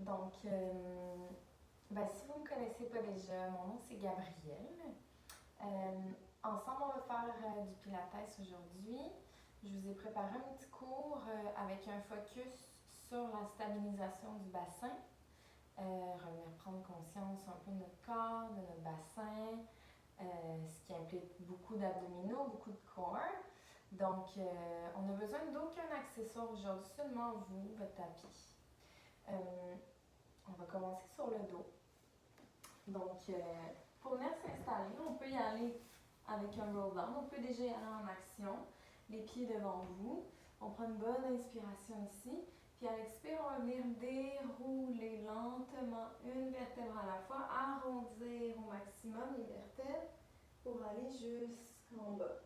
Donc, si vous ne me connaissez pas déjà, mon nom c'est Gabrielle. Ensemble, on va faire du Pilates aujourd'hui. Je vous ai préparé un petit cours avec un focus sur la stabilisation du bassin. Revenir prendre conscience un peu de notre corps, de notre bassin, ce qui implique beaucoup d'abdominaux, beaucoup de corps. Donc, on n'a besoin d'aucun accessoire aujourd'hui, seulement vous, votre tapis. On va commencer sur le dos. Donc, pour venir s'installer, on peut y aller avec un roll down. On peut déjà y aller en action, les pieds devant vous. On prend une bonne inspiration ici. Puis à l'expire, on va venir dérouler lentement une vertèbre à la fois, arrondir au maximum les vertèbres pour aller jusqu'en bas.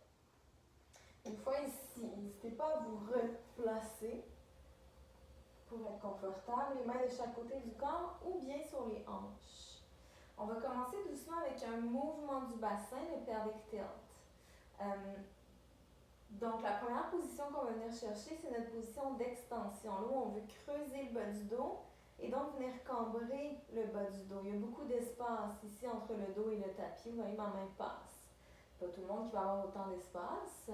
Une fois ici, n'hésitez pas à vous replacer pour être confortable, les mains de chaque côté du corps ou bien sur les hanches. On va commencer doucement avec un mouvement du bassin, le pelvic tilt. Donc, la première position qu'on va venir chercher, c'est notre position d'extension. Là où on veut creuser le bas du dos et donc venir cambrer le bas du dos. Il y a beaucoup d'espace ici entre le dos et le tapis. Vous voyez, ma main passe. Pas tout le monde qui va avoir autant d'espace,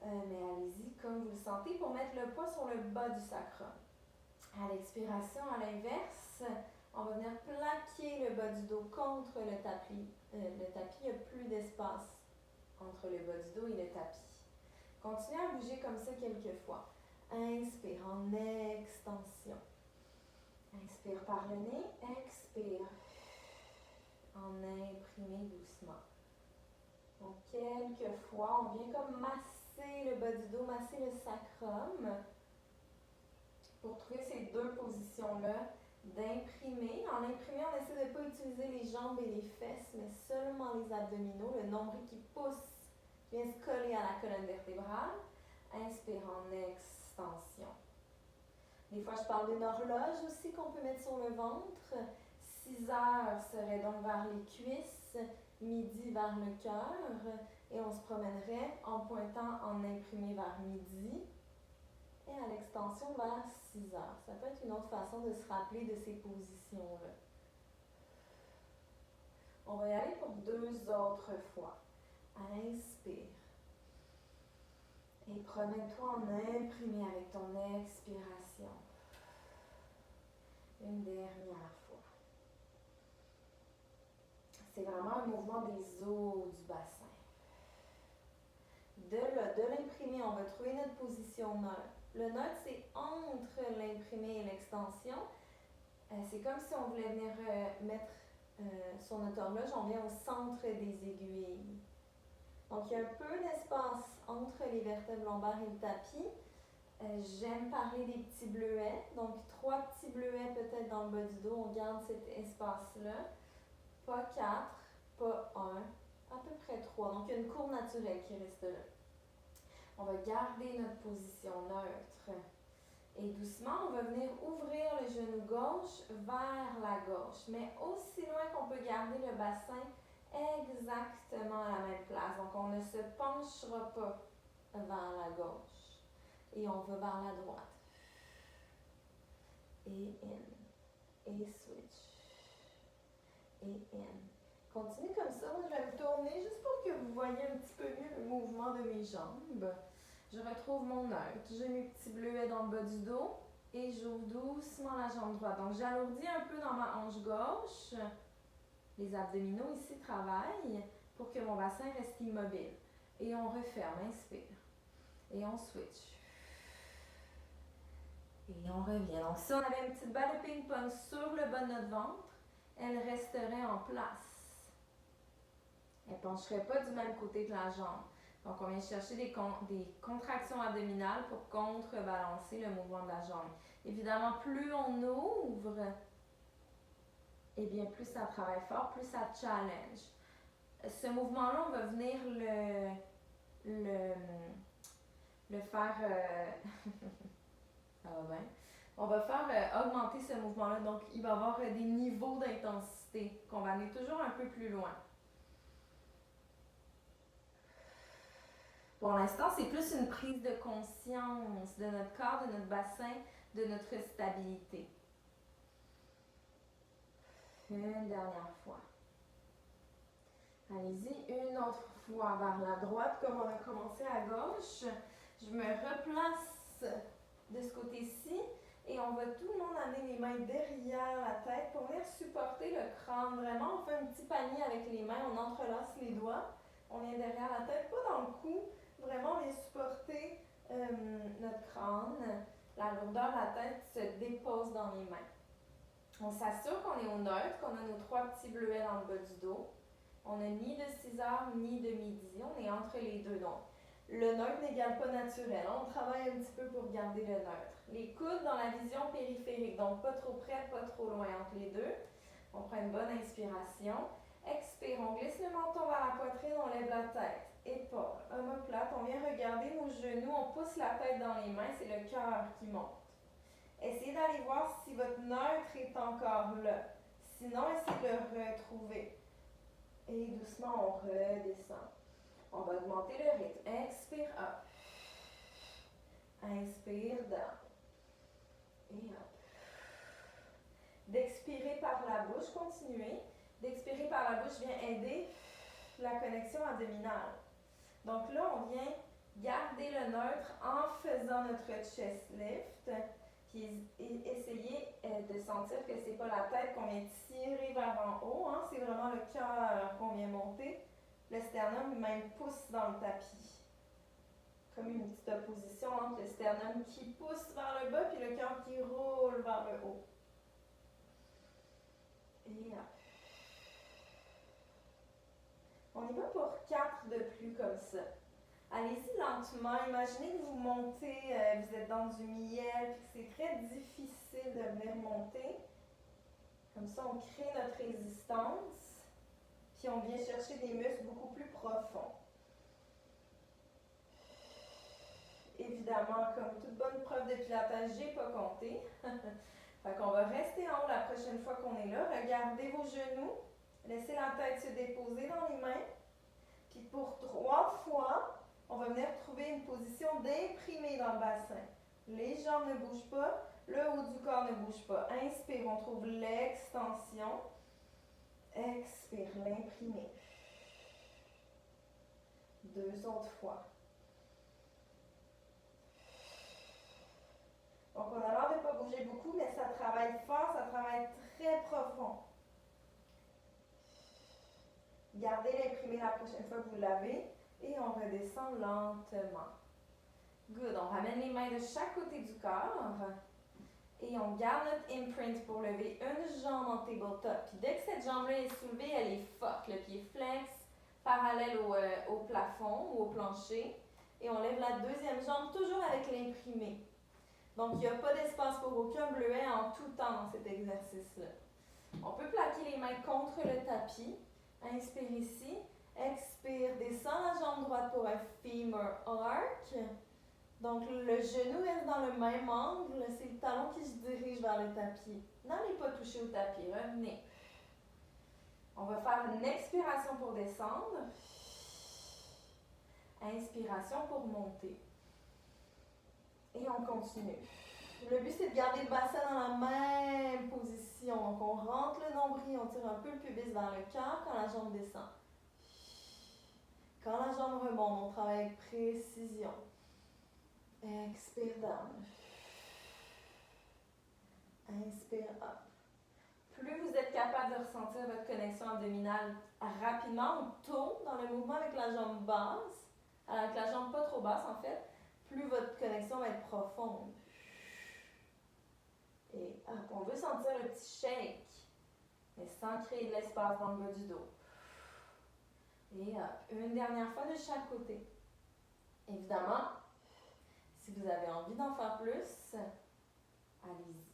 mais allez-y comme vous le sentez pour mettre le poids sur le bas du sacrum. À l'expiration, à l'inverse, on va venir plaquer le bas du dos contre le tapis. Le tapis, il y a plus d'espace entre le bas du dos et le tapis. Continuez à bouger comme ça quelques fois. Inspire en extension. Inspire par le nez, expire en imprimé doucement. Donc, quelques fois, on vient comme masser le bas du dos, masser le sacrum. Pour trouver ces deux positions-là, d'imprimer. En imprimé, on essaie de ne pas utiliser les jambes et les fesses, mais seulement les abdominaux, le nombril qui pousse, qui vient se coller à la colonne vertébrale. Inspire en extension. Des fois, je parle d'une horloge aussi qu'on peut mettre sur le ventre. 6 heures serait donc vers les cuisses, midi vers le cœur, et on se promènerait en pointant en imprimé vers midi et à l'extension vers 6 heures. Ça peut être une autre façon de se rappeler de ces positions-là. On va y aller pour 2 autres fois. Inspire. Et promène-toi en imprimé avec ton expiration. Une dernière fois. C'est vraiment un mouvement des os du bassin. De l'imprimé, on va trouver notre position neutre. Le neutre, c'est entre l'imprimé et l'extension. C'est comme si on voulait venir mettre sur notre horloge, on vient au centre des aiguilles. Donc, il y a un peu d'espace entre les vertèbres lombaires et le tapis. J'aime parler des petits bleuets. Donc, 3 petits bleuets peut-être dans le bas du dos. On garde cet espace-là. Pas 4, pas 1, à peu près 3. Donc, il y a une courbe naturelle qui reste là. On va garder notre position neutre. Et doucement, on va venir ouvrir le genou gauche vers la gauche. Mais aussi loin qu'on peut garder le bassin exactement à la même place. Donc, on ne se penchera pas vers la gauche. Et on va vers la droite. Et in. Et switch. Et in. Continue comme ça. Moi, je vais me tourner juste pour que vous voyez un petit peu mieux le mouvement de mes jambes. Je retrouve mon neutre. J'ai mes petits bleuets dans le bas du dos et j'ouvre doucement la jambe droite. Donc, j'alourdis un peu dans ma hanche gauche. Les abdominaux ici travaillent pour que mon bassin reste immobile. Et on referme, inspire. Et on switch. Et on revient. Donc, si on avait une petite balle de ping-pong sur le bas de notre ventre, elle resterait en place. Elle ne pencherait pas du même côté que la jambe. Donc, on vient chercher des contractions abdominales pour contrebalancer le mouvement de la jambe. Évidemment, plus on ouvre, et bien plus ça travaille fort, plus ça challenge. Ce mouvement-là, on va venir le faire... ça va bien. On va faire augmenter ce mouvement-là. Donc, il va y avoir des niveaux d'intensité qu'on va aller toujours un peu plus loin. Pour l'instant, c'est plus une prise de conscience de notre corps, de notre bassin, de notre stabilité. Une dernière fois. Allez-y, une autre fois vers la droite, comme on a commencé à gauche. Je me replace de ce côté-ci et on va tout le monde amener les mains derrière la tête pour venir supporter le crâne. Vraiment, on fait un petit panier avec les mains, on entrelace les doigts. On vient derrière la tête, pas dans le cou. Vraiment, on vient supporter notre crâne. La lourdeur de la tête se dépose dans les mains. On s'assure qu'on est au neutre, qu'on a nos 3 petits bleuets dans le bas du dos. On n'a ni de 6 heures ni de midi, on est entre les deux. Donc, le neutre n'égale pas naturel. On travaille un petit peu pour garder le neutre. Les coudes dans la vision périphérique, donc pas trop près, pas trop loin entre les deux. On prend une bonne inspiration. Expire, on glisse le menton vers la poitrine, on lève la tête. Épaules, omoplate, on vient regarder nos genoux, on pousse la tête dans les mains, c'est le cœur qui monte. Essayez d'aller voir si votre neutre est encore là. Sinon, essayez de le retrouver. Et doucement, on redescend. On va augmenter le rythme. Expire, up. Inspire, down. Et up. D'expirer par la bouche, continuez. D'expirer par la bouche vient aider la connexion abdominale. Donc là, on vient garder le neutre en faisant notre chest lift. Puis essayez de sentir que ce n'est pas la tête qu'on vient tirer vers en haut, hein, c'est vraiment le cœur qu'on vient monter. Le sternum même pousse dans le tapis. Comme une petite opposition entre le sternum qui pousse vers le bas puis le cœur qui roule vers le haut. Et on y va pour 4 de plus comme ça. Allez-y lentement, imaginez que vous montez, vous êtes dans du miel, puis que c'est très difficile de venir monter. Comme ça, on crée notre résistance, puis on vient chercher des muscles beaucoup plus profonds. Évidemment, comme toute bonne preuve de pilates, j'ai pas compté. Fait qu'on va rester en haut la prochaine fois qu'on est là. Regardez vos genoux, laissez la tête se déposer dans les mains. Puis pour 3 fois, on va venir trouver une position d'imprimé dans le bassin. Les jambes ne bougent pas, le haut du corps ne bouge pas. Inspire, on trouve l'extension. Expire, l'imprimé. 2 autres fois. Donc on a l'air de ne pas bouger beaucoup, mais ça travaille fort, ça travaille très profond. Gardez l'imprimé la prochaine fois que vous l'avez. Et on redescend lentement. Good. On ramène les mains de chaque côté du corps. Et on garde notre imprint pour lever une jambe en tabletop. Puis dès que cette jambe-là est soulevée, elle est forte. Le pied flex, parallèle au plafond ou au plancher. Et on lève la deuxième jambe, toujours avec l'imprimé. Donc, il n'y a pas d'espace pour aucun bleuet en tout temps dans cet exercice-là. On peut plaquer les mains contre le tapis. Inspire ici. Expire, descend la jambe droite pour un femur arch. Donc, le genou reste dans le même angle. C'est le talon qui se dirige vers le tapis. N'allez pas toucher au tapis. Revenez. On va faire une expiration pour descendre. Inspiration pour monter. Et on continue. Le but, c'est de garder le bassin dans la même position. Donc, on rentre le nombril, on tire un peu le pubis vers le cœur quand la jambe descend. Quand la jambe remonte, on travaille avec précision. Expire down. Inspire up. Plus vous êtes capable de ressentir votre connexion abdominale rapidement ou tôt dans le mouvement avec la jambe basse, avec la jambe pas trop basse en fait, plus votre connexion va être profonde. Et hop, on veut sentir le petit shake, mais sans créer de l'espace dans le bas du dos. Et hop, une dernière fois de chaque côté. Évidemment, si vous avez envie d'en faire plus, allez-y.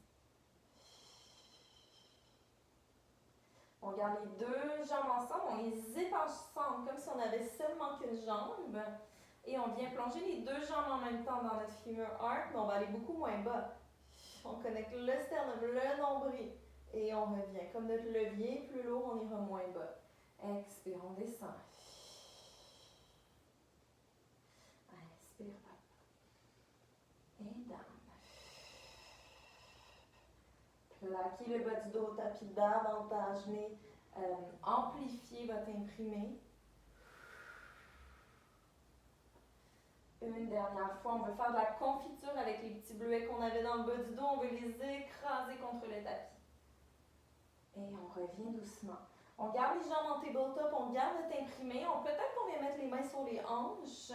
On garde les deux jambes ensemble, on les épanche ensemble comme si on avait seulement qu'une jambe. Et on vient plonger les deux jambes en même temps dans notre femur arch, mais on va aller beaucoup moins bas. On connecte le sternum, le nombril, et on revient. Comme notre levier, plus lourd, on ira moins bas. Expire, on descend. Inspire, up. Et down. Plaquez le bas du dos au tapis davantage, venez amplifier votre imprimé. Une dernière fois, on veut faire de la confiture avec les petits bleuets qu'on avait dans le bas du dos. On veut les écraser contre le tapis. Et on revient doucement. On garde les jambes en tabletop, on garde notre imprimé. Peut-être qu'on vient mettre les mains sur les hanches.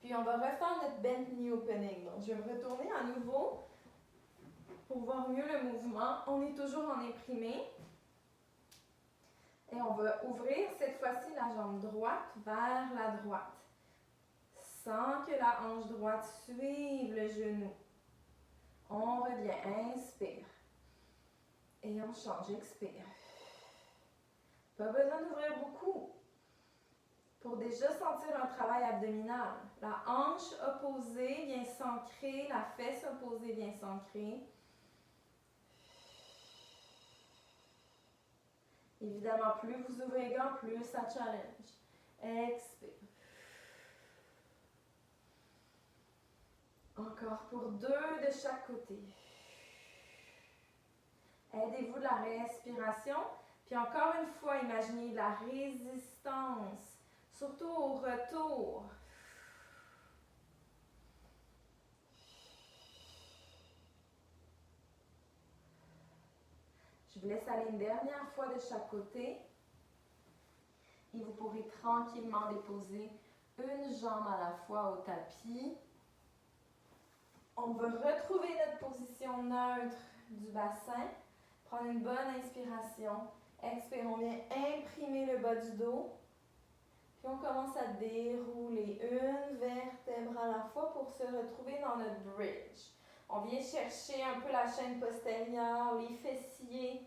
Puis on va refaire notre bent knee opening. Donc je vais me retourner à nouveau pour voir mieux le mouvement. On est toujours en imprimé. Et on va ouvrir cette fois-ci la jambe droite vers la droite. Sans que la hanche droite suive le genou. On revient, inspire. Et on change, expire. Pas besoin d'ouvrir beaucoup. Pour déjà sentir un travail abdominal. La hanche opposée vient s'ancrer, la fesse opposée vient s'ancrer. Évidemment, plus vous ouvrez grand, plus ça challenge. Expire. Encore pour 2 de chaque côté. Aidez-vous de la respiration. Puis encore une fois, imaginez de la résistance. Surtout au retour. Je vous laisse aller une dernière fois de chaque côté. Et vous pourrez tranquillement déposer une jambe à la fois au tapis. On va retrouver notre position neutre du bassin. Prendre une bonne inspiration. Expire, on vient imprimer le bas du dos. Puis on commence à dérouler une vertèbre à la fois pour se retrouver dans notre bridge. On vient chercher un peu la chaîne postérieure, les fessiers.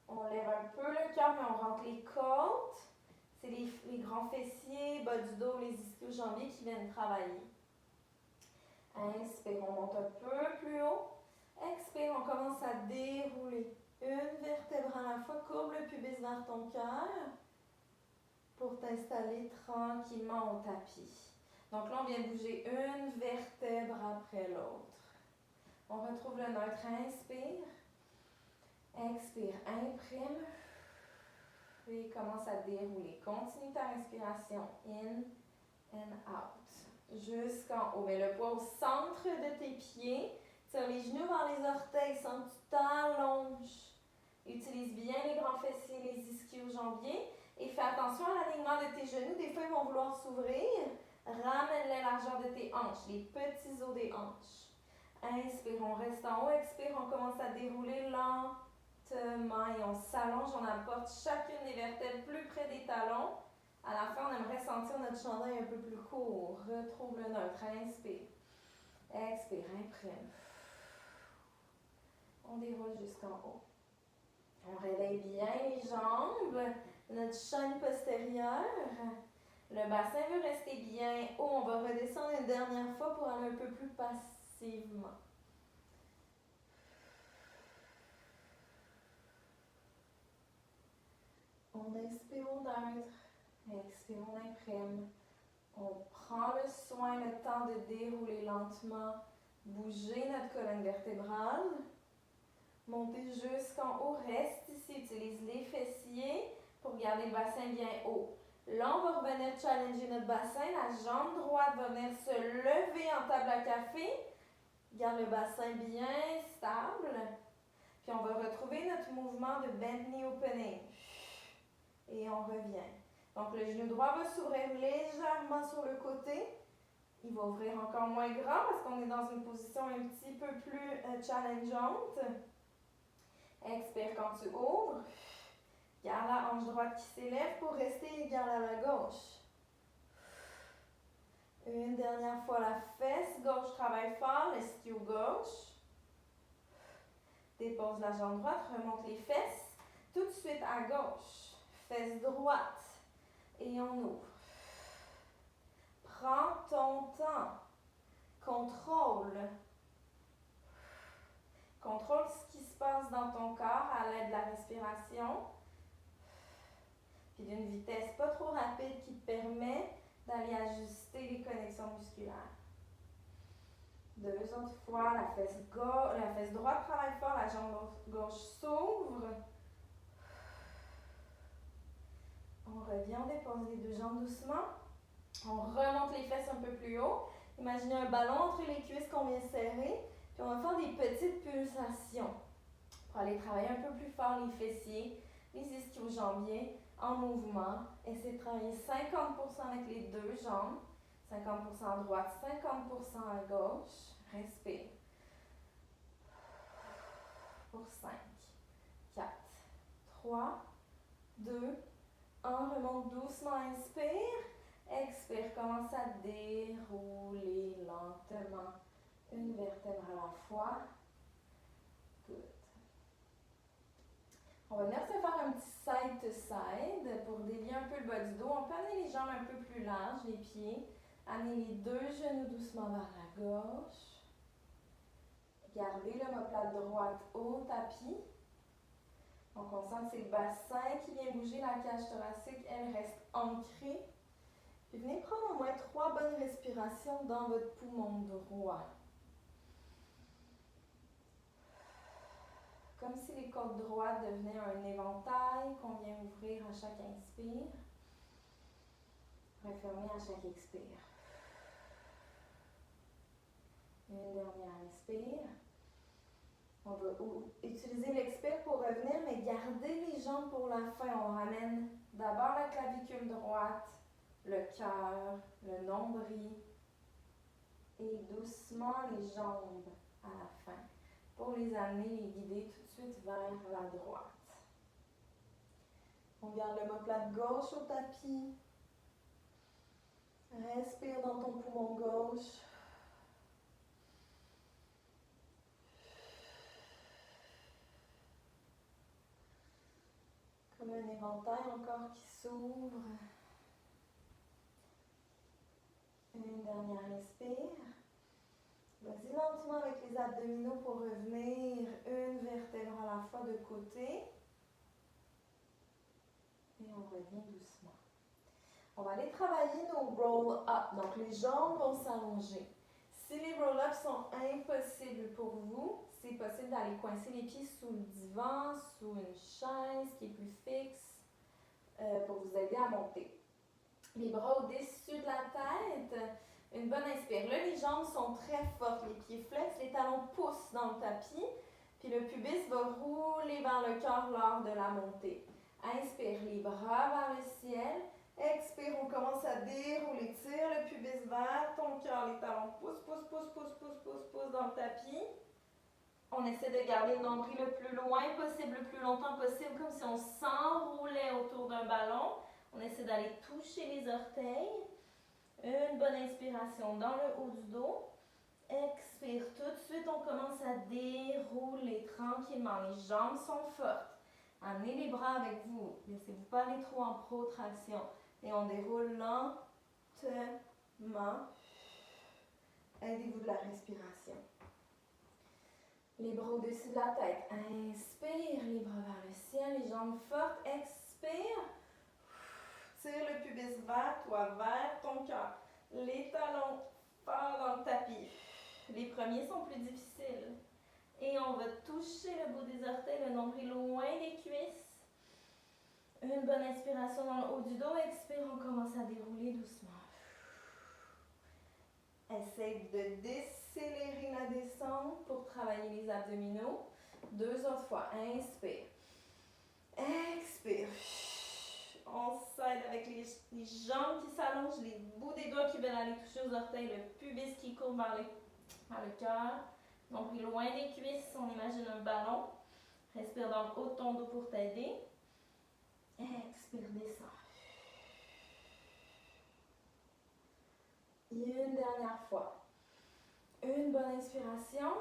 On lève un peu le cœur, mais on rentre les côtes. C'est les grands fessiers, bas du dos, les ischio-jambiers qui viennent travailler. Inspire, on monte un peu plus haut. Expire, on commence à dérouler. Une vertèbre à la fois, courbe le pubis vers ton cœur pour t'installer tranquillement au tapis. Donc là, on vient bouger une vertèbre après l'autre. On retrouve le neutre. Inspire. Expire, imprime. Puis commence à dérouler. Continue ta respiration. In and out. Jusqu'en haut. Mets le poids au centre de tes pieds. Tire les genoux vers les orteils sans que tu t'allonges. Utilise bien les grands fessiers, les ischio-jambiers. Et fais attention à l'alignement de tes genoux. Des fois, ils vont vouloir s'ouvrir. Ramène la largeur de tes hanches, les petits os des hanches. Inspire, on reste en haut. Expire, on commence à dérouler lentement. Et on s'allonge, on apporte chacune des vertèbres plus près des talons. À la fin, on aimerait sentir notre chandail un peu plus court. Retrouve le neutre. Inspire. Expire, imprime. On déroule jusqu'en haut. On réveille bien les jambes, notre chaîne postérieure. Le bassin veut rester bien haut. On va redescendre une dernière fois pour aller un peu plus passivement. On inspire au neutre. Expire, on imprime. On prend le soin, le temps de dérouler lentement. Bouger notre colonne vertébrale. Montez jusqu'en haut. Reste ici. Utilise les fessiers pour garder le bassin bien haut. Là, on va revenir challenger notre bassin. La jambe droite va venir se lever en table à café. Garde le bassin bien stable. Puis on va retrouver notre mouvement de bent knee opening. Et on revient. Donc le genou droit va s'ouvrir légèrement sur le côté. Il va ouvrir encore moins grand parce qu'on est dans une position un petit peu plus challengeante. Expire quand tu ouvres. Garde la hanche droite qui s'élève pour rester égale à la gauche. Une dernière fois, la fesse gauche travaille fort, l'ischio gauche. Dépose la jambe droite, remonte les fesses. Tout de suite à gauche. Fesse droite. Et on ouvre. Prends ton temps. Contrôle. Contrôle ce qui se passe dans ton corps à l'aide de la respiration. Puis d'une vitesse pas trop rapide qui te permet d'aller ajuster les connexions musculaires. 2 autres fois, la fesse droite travaille fort, la jambe gauche s'ouvre. On revient, on dépose les 2 jambes doucement. On remonte les fesses un peu plus haut. Imaginez un ballon entre les cuisses qu'on vient serrer. Puis on va faire des petites pulsations pour aller travailler un peu plus fort les fessiers, les ischio-jambiers en mouvement. Essayez de travailler 50% avec les 2 jambes. 50% à droite, 50% à gauche. Respire. Pour 5, 4, 3, 2, 1. Remonte doucement, inspire. Expire, commence à dérouler lentement. Une vertèbre à la fois. Good. On va venir se faire un petit side to side pour délier un peu le bas du dos. On peut amener les jambes un peu plus larges, les pieds. Amener les 2 genoux doucement vers la gauche. Gardez l'omoplate droite au tapis. Donc on sent que c'est le bassin qui vient bouger, la cage thoracique, elle reste ancrée. Puis venez prendre au moins 3 bonnes respirations dans votre poumon droit. Comme si les côtes droites devenaient un éventail qu'on vient ouvrir à chaque inspire. Refermer à chaque expire. Une dernière inspire. On va utiliser l'expire pour revenir, mais garder les jambes pour la fin. On ramène d'abord la clavicule droite, le cœur, le nombril et doucement les jambes à la fin pour les amener, les guider tout de suite vers la droite. On garde l'omoplate gauche au tapis. Respire dans ton poumon gauche. Comme un éventail encore qui s'ouvre. Une dernière inspire. Vas-y lentement avec les abdominaux pour revenir une vertèbre à la fois de côté. Et on revient doucement. On va aller travailler nos roll-up. Donc les jambes vont s'allonger. Si les roll-ups sont impossibles pour vous, c'est possible d'aller coincer les pieds sous le divan, sous une chaise qui est plus fixe pour vous aider à monter. Les bras au-dessus de la tête. Une bonne inspire. Là, les jambes sont très fortes. Les pieds flex, les talons poussent dans le tapis. Puis le pubis va rouler vers le cœur lors de la montée. Inspire, les bras vers le ciel. Expire, on commence à dérouler. Tire le pubis vers ton cœur. Les talons poussent dans le tapis. On essaie de garder le nombril le plus loin possible, le plus longtemps possible, comme si on s'enroulait autour d'un ballon. On essaie d'aller toucher les orteils. Une bonne inspiration dans le haut du dos. Expire. Tout de suite, on commence à dérouler tranquillement. Les jambes sont fortes. Amenez les bras avec vous. Laissez-vous pas aller trop en protraction. Et on déroule lentement. Aidez-vous de la respiration. Les bras au-dessus de la tête. Inspire, les bras vers le ciel, les jambes fortes. Expire. Tire le pubis vers toi, vers ton cœur. Les talons forts dans le tapis. Les premiers sont plus difficiles. Et on va toucher le bout des orteils, le nombril loin des cuisses. Une bonne inspiration dans le haut du dos. Expire, on commence à dérouler doucement. Essaye de décélérer la descente pour travailler les abdominaux. 2 autres fois. Inspire. Expire. On s'aide avec les jambes qui s'allongent, les bouts des doigts qui veulent aller toucher aux orteils, le pubis qui court vers le cœur. Donc, loin des cuisses, on imagine un ballon. Respire dans le haut de ton dos pour t'aider. Expire, descends. Et une dernière fois. Une bonne inspiration.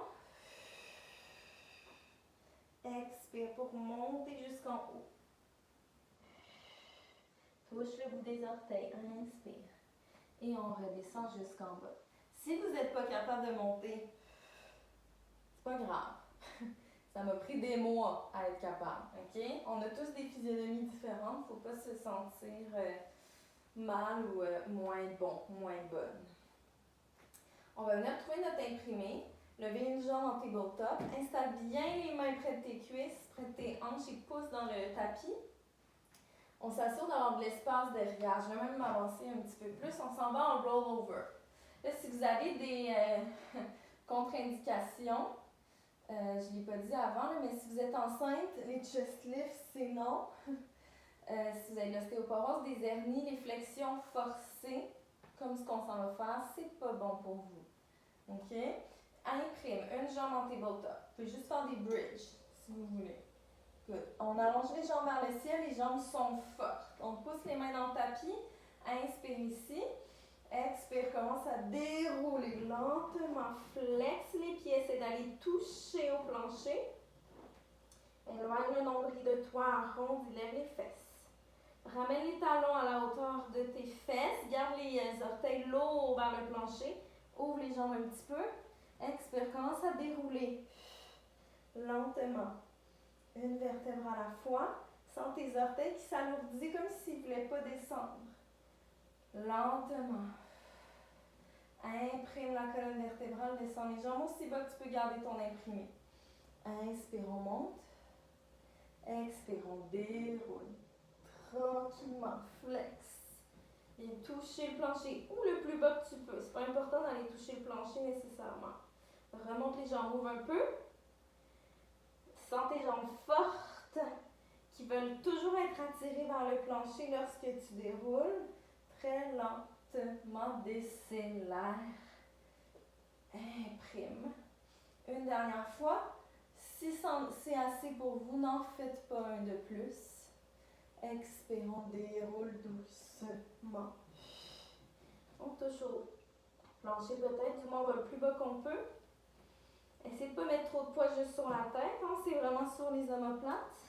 Expire pour monter jusqu'en haut. Touche le bout des orteils. Inspire. Et on redescend jusqu'en bas. Si vous n'êtes pas capable de monter, c'est pas grave. Ça m'a pris des mois à être capable. OK? On a tous des physionomies différentes. Il ne faut pas se sentir mal ou moins bon, moins bonne. On va venir trouver notre imprimé, lever une jambe en tabletop, installe bien les mains près de tes cuisses, près de tes hanches et pouces dans le tapis. On s'assure d'avoir de l'espace derrière. Je vais même m'avancer un petit peu plus. On s'en va en rollover. Là, si vous avez des contre-indications, je ne l'ai pas dit avant, mais si vous êtes enceinte, les chest lifts, c'est non. Si vous avez de l'ostéoporose, des hernies, les flexions forcées, comme ce qu'on s'en va faire, c'est pas bon pour vous. OK? Imprime, une jambe en tabletop. Vous pouvez juste faire des bridges, si vous voulez. Good. On allonge les jambes vers le ciel, les jambes sont fortes. On pousse les mains dans le tapis. Inspire ici. Expire, commence à dérouler lentement. Flex les pieds, essaie d'aller toucher au plancher. Éloigne le nombril de toi, arrondis, lève les fesses. Ramène les talons à la hauteur de tes fesses. Garde les orteils lourds vers le plancher. Ouvre les jambes un petit peu. Expire, commence à dérouler lentement. Une vertèbre à la fois. Sens tes orteils qui s'alourdissent comme s'ils ne voulaient pas descendre. Lentement. Imprime la colonne vertébrale, descends les jambes aussi bas que tu peux garder ton imprimé. Inspire, on monte. Expire, on déroule. Tranquillement, flex. Viens toucher le plancher ou le plus bas que tu peux. C'est pas important d'aller toucher le plancher nécessairement. Remonte les jambes, ouvre un peu. Sens tes jambes fortes qui veulent toujours être attirées vers le plancher lorsque tu déroules. Très lentement, décélère. Imprime. Une dernière fois. Si c'est assez pour vous, n'en faites pas un de plus. Expire, on déroule doucement. On touche au plancher peut-être, du moins on va le plus bas qu'on peut. Essayez de ne pas mettre trop de poids juste sur la tête, hein, c'est vraiment sur les omoplates.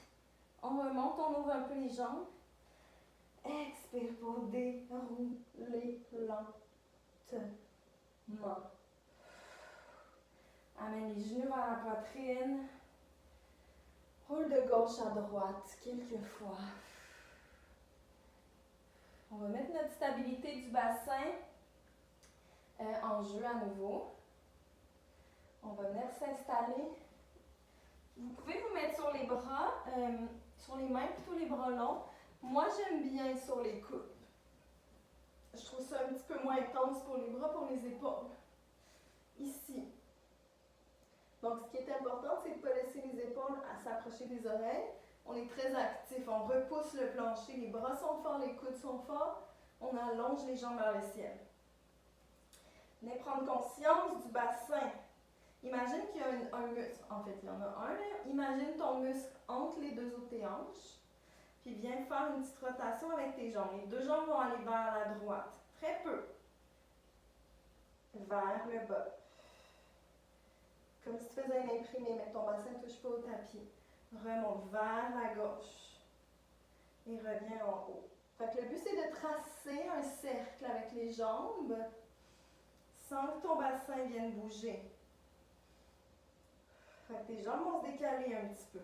On remonte, on ouvre un peu les jambes. Expire pour dérouler lentement. Amène les genoux vers la poitrine. Roule de gauche à droite quelques fois. On va mettre notre stabilité du bassin en jeu à nouveau. On va venir s'installer. Vous pouvez vous mettre sur les bras, sur les mains, plutôt les bras longs. Moi, j'aime bien sur les coudes. Je trouve ça un petit peu moins intense pour les bras, pour les épaules. Ici. Donc, ce qui est important, c'est de ne pas laisser les épaules s'approcher des oreilles. On est très actif, on repousse le plancher, les bras sont forts, les coudes sont forts. On allonge les jambes vers le ciel. Venez prendre conscience du bassin. Imagine qu'il y a un muscle. En fait, il y en a un. Là. Imagine ton muscle entre les deux autres tes hanches. Puis viens faire une petite rotation avec tes jambes. Les deux jambes vont aller vers la droite. Très peu. Vers le bas. Comme si tu faisais un imprimé, mais ton bassin ne touche pas au tapis. Remonte vers la gauche. Et reviens en haut. Fait que le but, c'est de tracer un cercle avec les jambes sans que ton bassin vienne bouger. Fait que tes jambes vont se décaler un petit peu.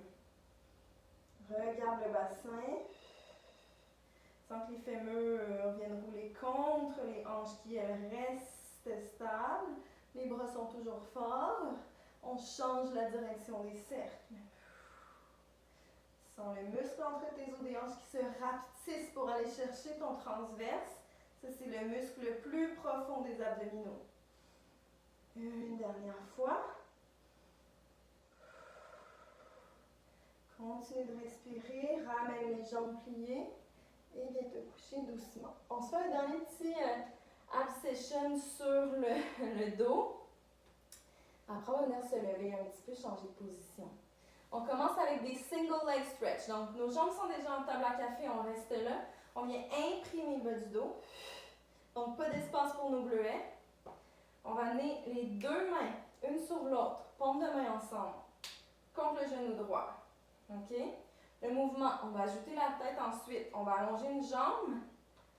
Regarde le bassin. Sens que les fémurs viennent rouler contre les hanches qui, elles, restent stables. Les bras sont toujours forts. On change la direction des cercles. Sens le muscle entre tes os des hanches qui se rapetissent pour aller chercher ton transverse. Ça, c'est le muscle le plus profond des abdominaux. Une dernière fois. Continue de respirer, ramène les jambes pliées et viens te coucher doucement. On se fait un dernier petit ab session sur le dos. Après, on va venir se lever un petit peu, changer de position. On commence avec des single leg stretch. Donc, nos jambes sont déjà en table à café, on reste là. On vient imprimer le bas du dos. Donc, pas d'espace pour nos bleuets. On va amener les deux mains, une sur l'autre, paume de main ensemble, contre le genou droit. OK? Le mouvement, on va ajouter la tête ensuite. On va allonger une jambe.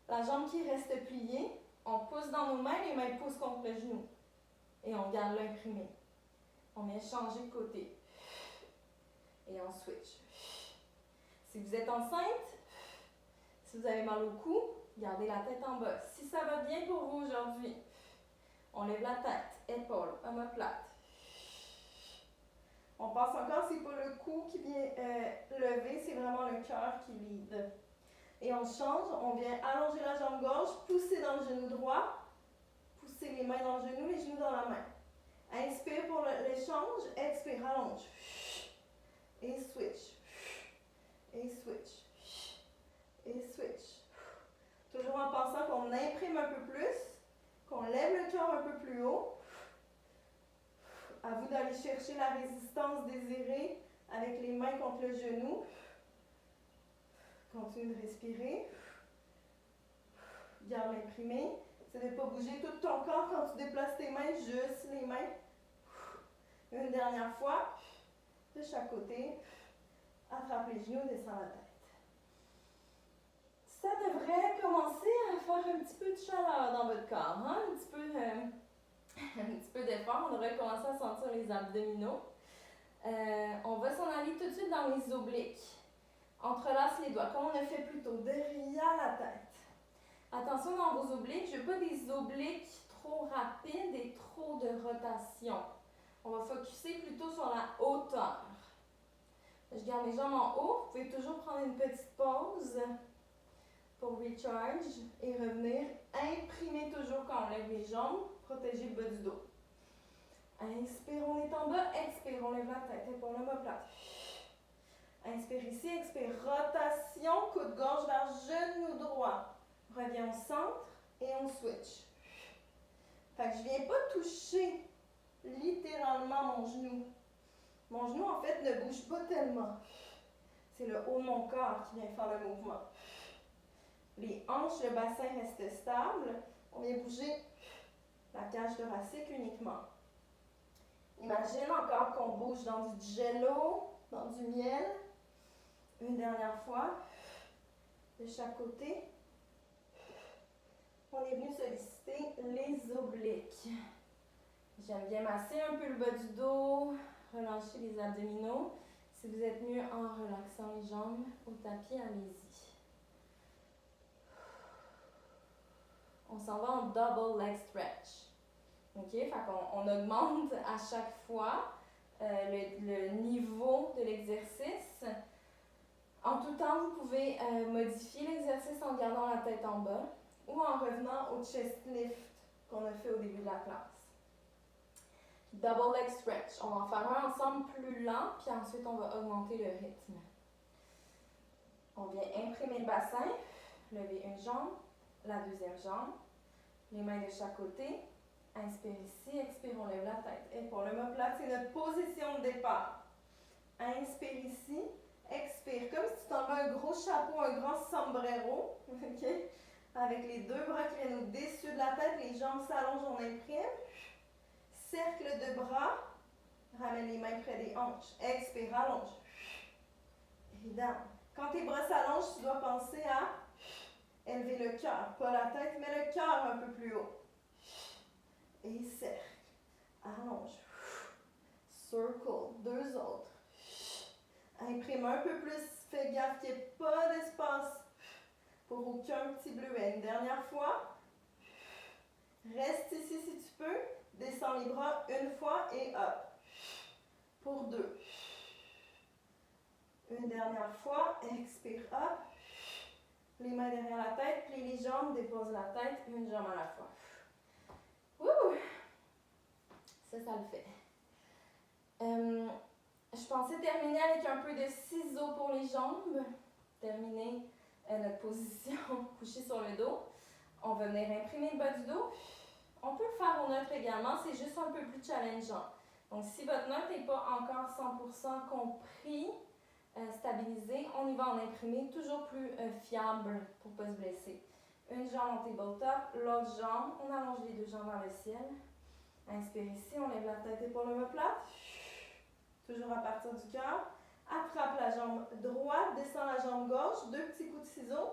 La jambe qui reste pliée, on pousse dans nos mains, les mains poussent contre le genou. Et on garde l'imprimé. On vient changer de côté. Et on switch. Si vous êtes enceinte, si vous avez mal au cou, gardez la tête en bas. Si ça va bien pour vous aujourd'hui, On lève la tête, épaules, omoplate. On passe encore, c'est pas le cou qui vient lever, c'est vraiment le cœur qui lead. Et on change, on vient allonger la jambe gauche, pousser dans le genou droit, pousser les mains dans le genou, les genoux dans la main. Inspire pour l'échange, expire, allonge. Et switch. Et switch. Et switch. Toujours en pensant qu'on imprime un peu plus, qu'on lève le cœur un peu plus haut. À vous d'aller chercher la résistance désirée avec les mains contre le genou. Continue de respirer. Garde l'imprimé. C'est de ne pas bouger tout ton corps quand tu déplaces tes mains, juste les mains. Une dernière fois. De chaque côté. Attrape les genoux, descends la tête. Ça devrait commencer à faire un petit peu de chaleur dans votre corps, hein? Un petit peu d'effort. On devrait commencer à sentir les abdominaux. On va s'en aller tout de suite dans les obliques. Entrelace les doigts, comme on a fait plus tôt, derrière la tête. Attention dans vos obliques, je veux pas des obliques trop rapides et trop de rotation. On va focuser plutôt sur la hauteur. Je garde mes jambes en haut. Vous pouvez toujours prendre une petite pause pour recharge et revenir. Imprimez toujours quand on lève les jambes. Protégez le bas du dos. Inspire, on est en bas. Expire, on lève la tête. Épaule omoplate. Inspire ici, expire. Rotation, coude gauche vers genou droit. Reviens au centre et on switch. Fait que je ne viens pas toucher littéralement mon genou. Mon genou, en fait, ne bouge pas tellement. C'est le haut de mon corps qui vient faire le mouvement. Les hanches, le bassin restent stables. On vient bouger la cage thoracique uniquement. Imagine encore qu'on bouge dans du jello, dans du miel. Une dernière fois, de chaque côté. On est venu solliciter les obliques. J'aime bien masser un peu le bas du dos, relâcher les abdominaux. Si vous êtes mieux en relaxant les jambes au tapis, allez-y. On s'en va en double leg stretch. OK? Fait qu'on augmente à chaque fois le niveau de l'exercice. En tout temps, vous pouvez modifier l'exercice en gardant la tête en bas ou en revenant au chest lift qu'on a fait au début de la classe. Double leg stretch. On va en faire un ensemble plus lent, puis ensuite on va augmenter le rythme. On vient imprimer le bassin, lever une jambe, la deuxième jambe, les mains de chaque côté. Inspire ici, expire, on lève la tête. Et pour l'omoplate, c'est notre position de départ. Inspire ici, expire, comme si tu t'enlevais un gros chapeau, un grand sombrero, ok? Avec les deux bras qui viennent au-dessus de la tête, les jambes s'allongent, on imprime. Cercle de bras, ramène les mains près des hanches. Expire, allonge. Et down. Quand tes bras s'allongent, tu dois penser à élever le cœur, pas la tête, mais le cœur un peu plus haut. Et cercle, allonge. Circle, deux autres. Imprime un peu plus, fais gaffe qu'il n'y ait pas d'espace pour aucun petit bleuet. Une dernière fois. Reste ici si tu peux. Descends les bras une fois et hop. Pour deux. Une dernière fois. Expire, hop. Les mains derrière la tête, plie les jambes, dépose la tête, une jambe à la fois. Ouh! Ça le fait. Je pensais terminer avec un peu de ciseaux pour les jambes. Terminer notre position couchée sur le dos. On va venir imprimer le bas du dos. On peut le faire au neutre également, c'est juste un peu plus challengeant. Donc, si votre neutre n'est pas encore 100% compris, stabilisé, on y va en imprimer, toujours plus fiable pour ne pas se blesser. Une jambe en tabletop, l'autre jambe, on allonge les deux jambes vers le ciel. Inspire ici, on lève la tête et pour l'omoplate. Toujours à partir du cœur. Attrape la jambe droite, descend la jambe gauche, deux petits coups de ciseaux.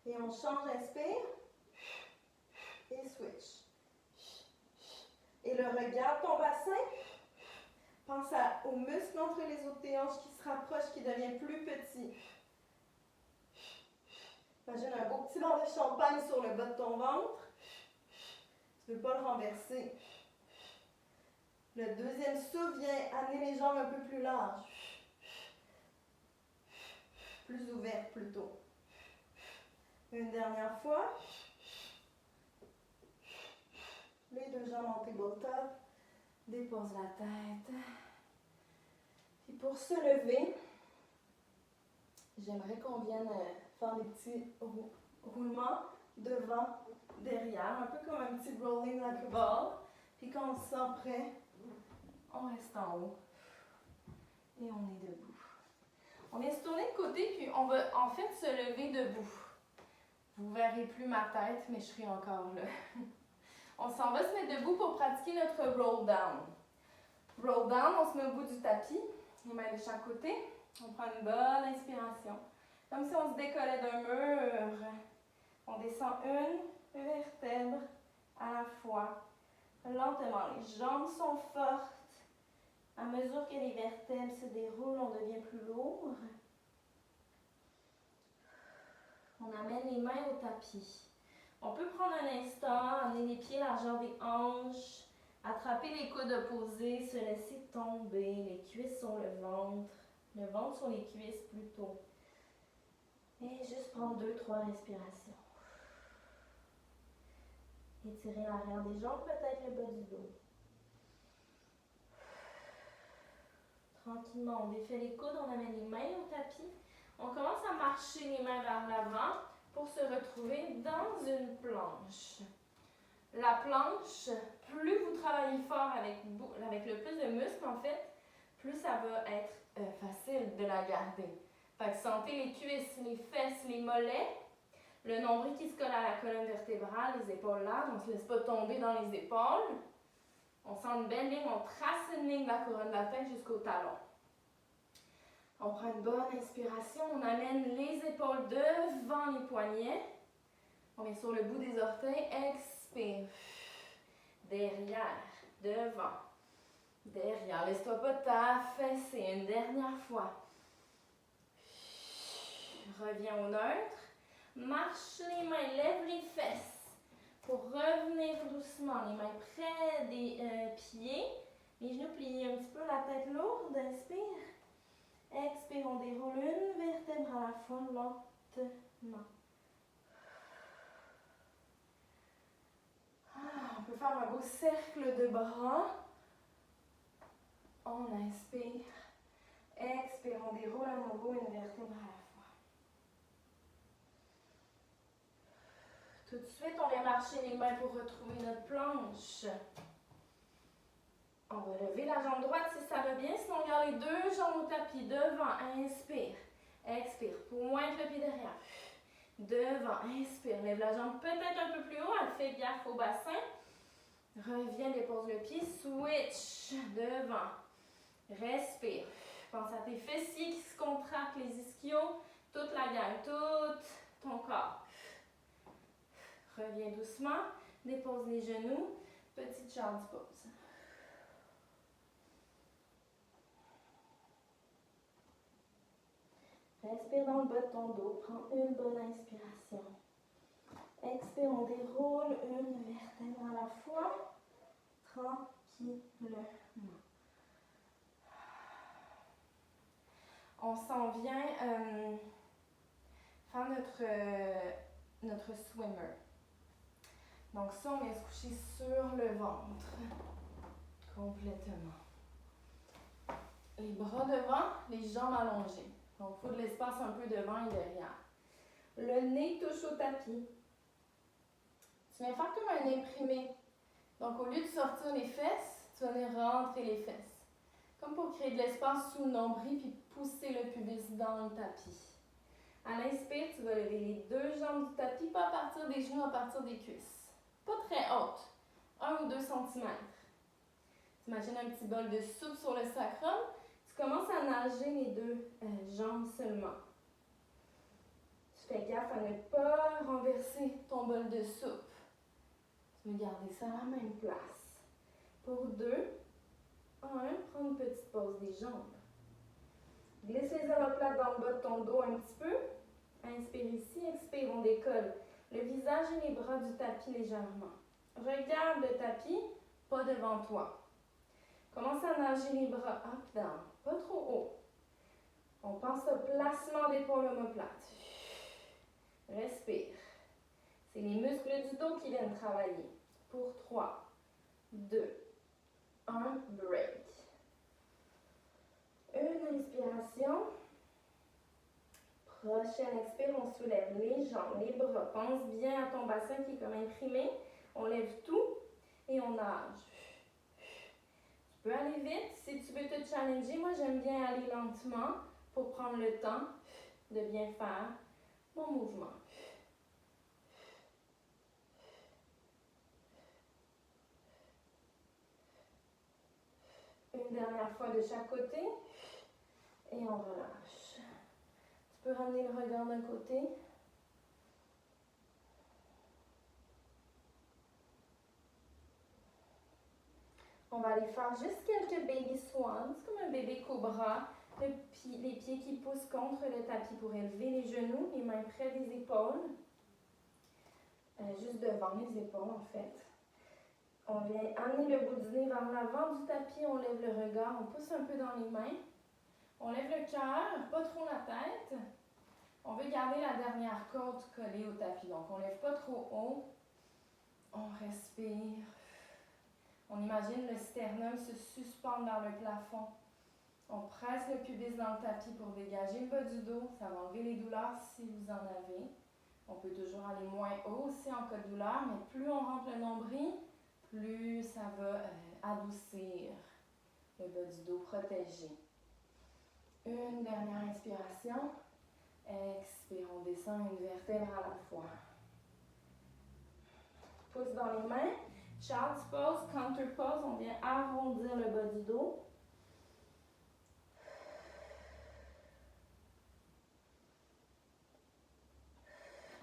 Et on change, inspire. Et switch. Et le regard, ton bassin. Pense aux muscles entre les os de tes hanches qui se rapprochent, qui deviennent plus petits. Imagine un beau petit verre de champagne sur le bas de ton ventre. Tu ne veux pas le renverser. Le deuxième souffle vient amener les jambes un peu plus larges. Plus ouvertes plutôt. Une dernière fois. Les deux jambes en tabletop. Dépose la tête. Puis pour se lever, j'aimerais qu'on vienne faire des petits roulements devant, derrière, un peu comme un petit rolling like a ball. Puis quand on se sent prêt, on reste en haut et on est debout. On vient se tourner de côté puis on va en fait se lever debout. Vous verrez plus ma tête, mais je serai encore là. On s'en va se mettre debout pour pratiquer notre roll down. Roll down, on se met au bout du tapis, les mains de chaque côté. On prend une bonne inspiration. Comme si on se décollait d'un mur. On descend une vertèbre à la fois. Lentement, les jambes sont fortes. À mesure que les vertèbres se déroulent, on devient plus lourd. On amène les mains au tapis. On peut prendre un instant, amener les pieds largeur des hanches, attraper les coudes opposés, se laisser tomber, les cuisses sur le ventre sur les cuisses plutôt. Et juste prendre 2-3 respirations. Étirer l'arrière des jambes, peut-être le bas du dos. Tranquillement, on défait les coudes, on amène les mains au tapis. On commence à marcher les mains vers l'avant pour se retrouver dans une planche. La planche, plus vous travaillez fort avec le plus de muscles, en fait, plus ça va être facile de la garder. Fait que sentez les cuisses, les fesses, les mollets, le nombril qui se colle à la colonne vertébrale, les épaules larges, on ne se laisse pas tomber dans les épaules. On sent une belle ligne, on trace une ligne de la couronne de la tête jusqu'au talon. On prend une bonne inspiration, on amène les épaules devant les poignets. On est sur le bout des orteils, expire. Derrière, devant, derrière. Laisse-toi pas t'affaisser. Une dernière fois. Reviens au neutre. Marche les mains, lève les fesses. Pour revenir doucement, les mains près des pieds. Les genoux pliés un petit peu, la tête lourde. Inspire. Expire, on déroule une vertèbre à la fois, lentement. On peut faire un beau cercle de bras. On inspire. Expire, on déroule à nouveau une vertèbre à la fois. Tout de suite, on vient marcher les mains pour retrouver notre planche. On va lever la jambe droite si ça va bien, sinon on garde les deux jambes au tapis. Devant, inspire. Expire, pointe le pied derrière. Devant, inspire. Lève la jambe peut-être un peu plus haut, elle fait gaffe au bassin. Reviens, dépose le pied, switch. Devant. Respire. Pense à tes fessiers qui se contractent, les ischios, toute la gamme, tout ton corps. Reviens doucement, dépose les genoux, petite child's pose. Respire dans le bas de ton dos, prends une bonne inspiration. Expire, on déroule une vertèbre à la fois, tranquillement. On s'en vient faire notre swimmer. Donc ça, on vient se coucher sur le ventre, complètement. Les bras devant, les jambes allongées. Donc il faut de l'espace un peu devant et derrière. Le nez touche au tapis. Tu viens faire comme un imprimé. Donc au lieu de sortir les fesses, tu vas venir rentrer les fesses. Comme pour créer de l'espace sous le nombril puis pousser le pubis dans le tapis. À l'inspire, tu vas lever les deux jambes du tapis, pas à partir des genoux, à partir des cuisses. Pas très haute, 1 ou 2 cm. Tu imagines un petit bol de soupe sur le sacrum. Tu commences à nager les deux jambes seulement. Tu fais gaffe à ne pas renverser ton bol de soupe. Tu veux garder ça à la même place. Pour 2, 1, prends une petite pause des jambes. Glisse les omoplates dans le bas de ton dos un petit peu. Inspire ici, expire, on décolle le visage et les bras du tapis légèrement. Regarde le tapis, pas devant toi. Commence à nager les bras up, down, pas trop haut. On pense au placement d'épaule omoplate. Respire. C'est les muscles du dos qui viennent travailler. Pour 3, 2, 1, break. Une inspiration. Prochaine expire, on soulève les jambes, les bras. Pense bien à ton bassin qui est comme imprimé. On lève tout et on nage. Tu peux aller vite. Si tu veux te challenger, moi j'aime bien aller lentement pour prendre le temps de bien faire mon mouvement. Une dernière fois de chaque côté et on relâche. Tu peux ramener le regard d'un côté. On va aller faire juste quelques baby swans, comme un bébé cobra. Les pieds qui poussent contre le tapis pour élever les genoux, les mains près des épaules. Juste devant les épaules en fait. On vient amener le bout du nez vers l'avant du tapis, on lève le regard, on pousse un peu dans les mains. On lève le cœur, pas trop la tête. On veut garder la dernière corde collée au tapis, donc on ne lève pas trop haut. On respire. On imagine le sternum se suspendre dans le plafond. On presse le pubis dans le tapis pour dégager le bas du dos. Ça va enlever les douleurs si vous en avez. On peut toujours aller moins haut aussi en cas de douleur, mais plus on rentre le nombril, plus ça va adoucir le bas du dos protégé. Une dernière inspiration. Expire, on descend une vertèbre à la fois. Pouce dans les mains. Child's pose, counter pose, on vient arrondir le bas du dos.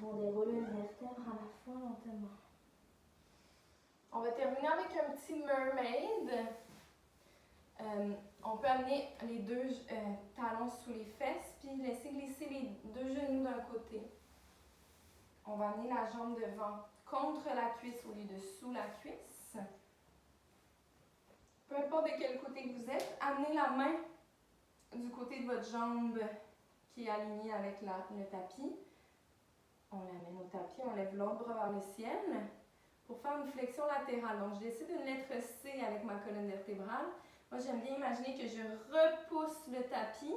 On déroule une vertèbre à la fois lentement. On va terminer avec un petit mermaid. On peut amener les deux talons sous les fesses, puis laisser glisser les deux genoux d'un côté. On va amener la jambe devant contre la cuisse au lieu de sous la cuisse. Peu importe de quel côté vous êtes, amenez la main du côté de votre jambe qui est alignée avec le tapis. On l'amène au tapis, on lève l'autre bras vers le ciel pour faire une flexion latérale. Donc, je décide une lettre C avec ma colonne vertébrale. Moi, j'aime bien imaginer que je repousse le tapis,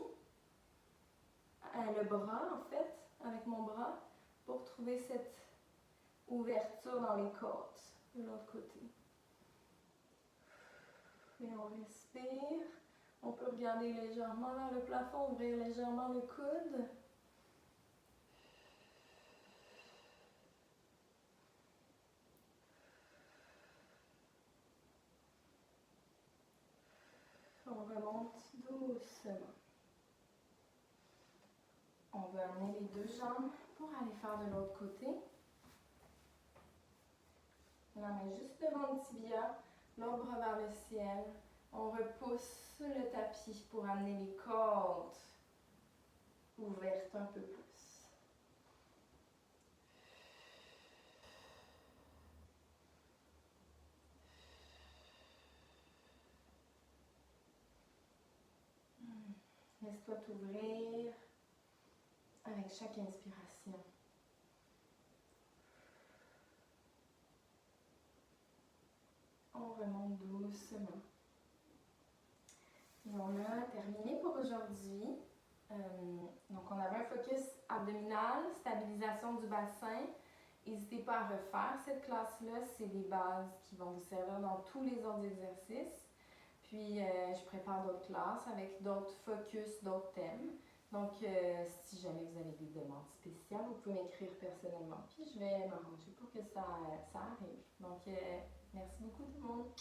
le bras en fait, avec mon bras, pour trouver cette ouverture dans les côtes de l'autre côté. Et on respire. On peut regarder légèrement vers le plafond, ouvrir légèrement le coude. On remonte doucement. On va amener les deux jambes pour aller faire de l'autre côté. On la met juste devant le tibia, l'autre bras vers le ciel. On repousse le tapis pour amener les côtes ouvertes un peu plus. Laisse-toi t'ouvrir avec chaque inspiration. On remonte doucement. Et on a terminé pour aujourd'hui. Donc, on avait un focus abdominal, stabilisation du bassin. N'hésitez pas à refaire cette classe-là. C'est des bases qui vont vous servir dans tous les autres exercices. Puis, je prépare d'autres classes avec d'autres focus, d'autres thèmes. Donc, si jamais vous avez des demandes spéciales, vous pouvez m'écrire personnellement. Puis, je vais m'arranger pour que ça arrive. Donc, merci beaucoup tout le monde.